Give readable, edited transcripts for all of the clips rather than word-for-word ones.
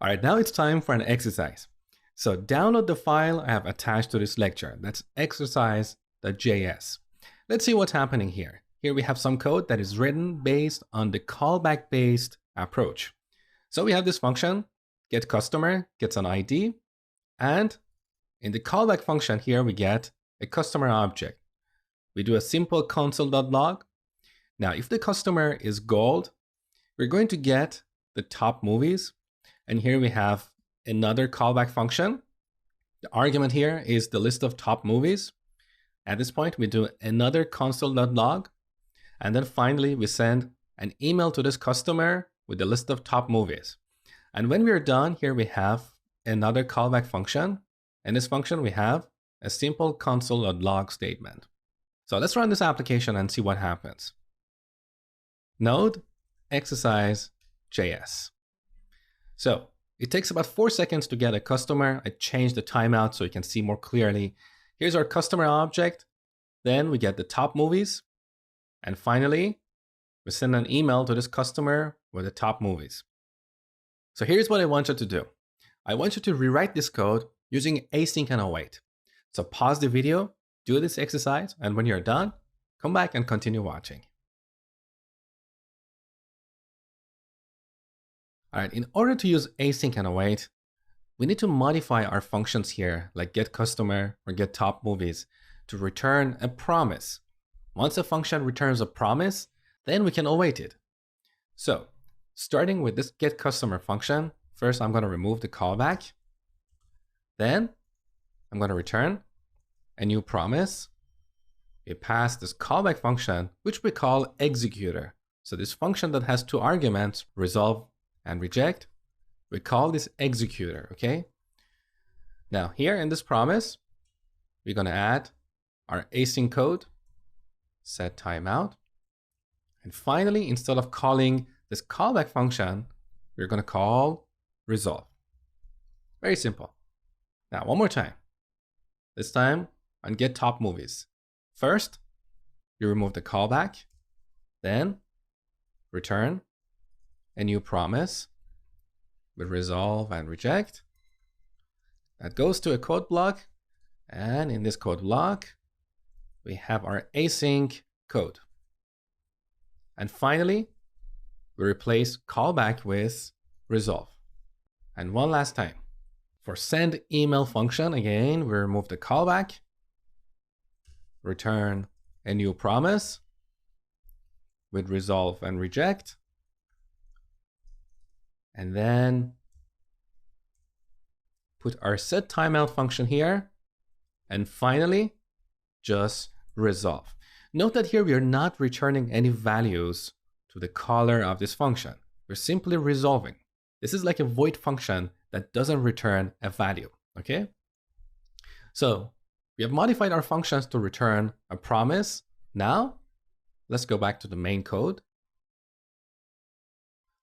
All right, now it's time for an exercise. So download the file I have attached to this lecture. That's exercise.js. Let's see what's happening here. Here we have some code that is written based on the callback-based approach. So we have this function, getCustomer gets an ID, and in the callback function here, we get a customer object. We do a simple console.log. Now, if the customer is gold, we're going to get the top movies. And here we have another callback function. The argument here is the list of top movies. At this point, we do another console.log. And then finally, we send an email to this customer with the list of top movies. And when we're done, here we have another callback function. In this function, we have a simple console.log statement. So let's run this application and see what happens. Node exercise.js. So it takes about 4 seconds to get a customer. I changed the timeout so you can see more clearly. Here's our customer object. Then we get the top movies. And finally, we send an email to this customer with the top movies. So here's what I want you to do. I want you to rewrite this code using async and await. So pause the video, do this exercise, and when you're done, come back and continue watching. All right, in order to use async and await, we need to modify our functions here, like getCustomer or getTopMovies, to return a promise. Once a function returns a promise, then we can await it. So, starting with this getCustomer function, first I'm going to remove the callback. Then I'm going to return a new promise. We pass this callback function, which we call executor. So this function that has two arguments, resolve and reject, we call this executor, okay? Now here in this promise, we're going to add our async code, set timeout. And finally, instead of calling this callback function, we're going to call resolve. Very simple. Now, one more time. This time on getTopMovies. First, you remove the callback, then return a new promise with resolve and reject. That goes to a code block, and in this code block, we have our async code. And finally, we replace callback with resolve. And one last time. For send email function, again, we remove the callback, return a new promise with resolve and reject, and then put our set timeout function here, and finally, just resolve. Note that here we are not returning any values to the caller of this function. We're simply resolving. This is like a void function that doesn't return a value, okay? So we have modified our functions to return a promise. Now, let's go back to the main code.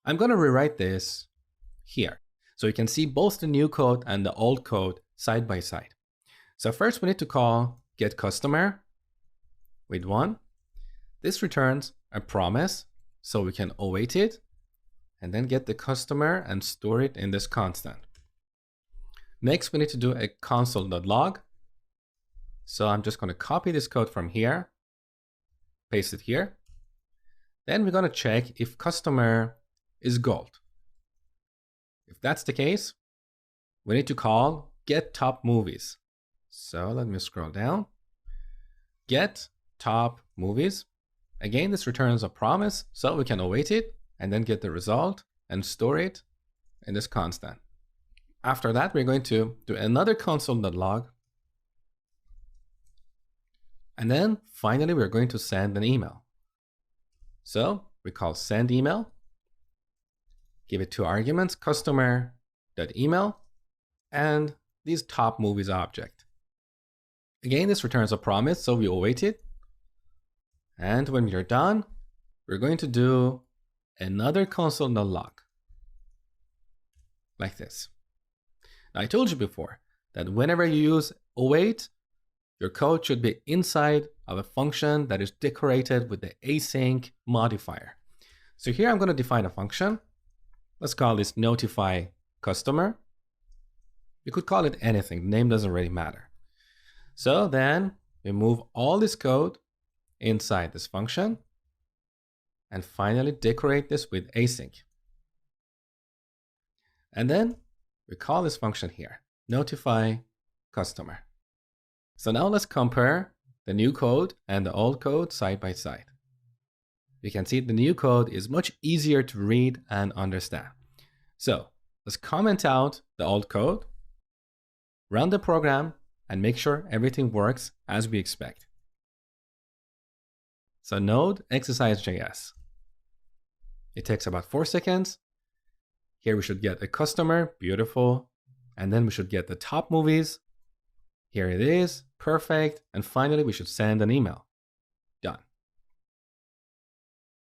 I'm going to rewrite this here. So you can see both the new code and the old code side by side. So first we need to call getCustomer with 1. This returns a promise, so we can await it, and then get the customer and store it in this constant. Next, we need to do a console.log. So I'm just going to copy this code from here, paste it here. Then we're going to check if customer is gold. If that's the case, we need to call getTopMovies. So let me scroll down. getTopMovies. Again, this returns a promise, so we can await it and then get the result and store it in this constant. After that, we're going to do another console.log. And then finally, we're going to send an email. So we call send email, give it two arguments, customer.email, and these top movies object. Again, this returns a promise, so we await it. And when we are done, we're going to do another console.log like this. Now, I told you before that whenever you use await, your code should be inside of a function that is decorated with the async modifier. So here I'm going to define a function. Let's call this notify customer. You could call it anything, the name doesn't really matter. So then we move all this code inside this function and finally decorate this with async. And then we call this function here, notify customer. So now let's compare the new code and the old code side by side. You can see the new code is much easier to read and understand. So let's comment out the old code, run the program, and make sure everything works as we expect. So Node exercise.js. It takes about 4 seconds. Here we should get a customer, beautiful. And then we should get the top movies. Here it is, perfect. And finally, we should send an email.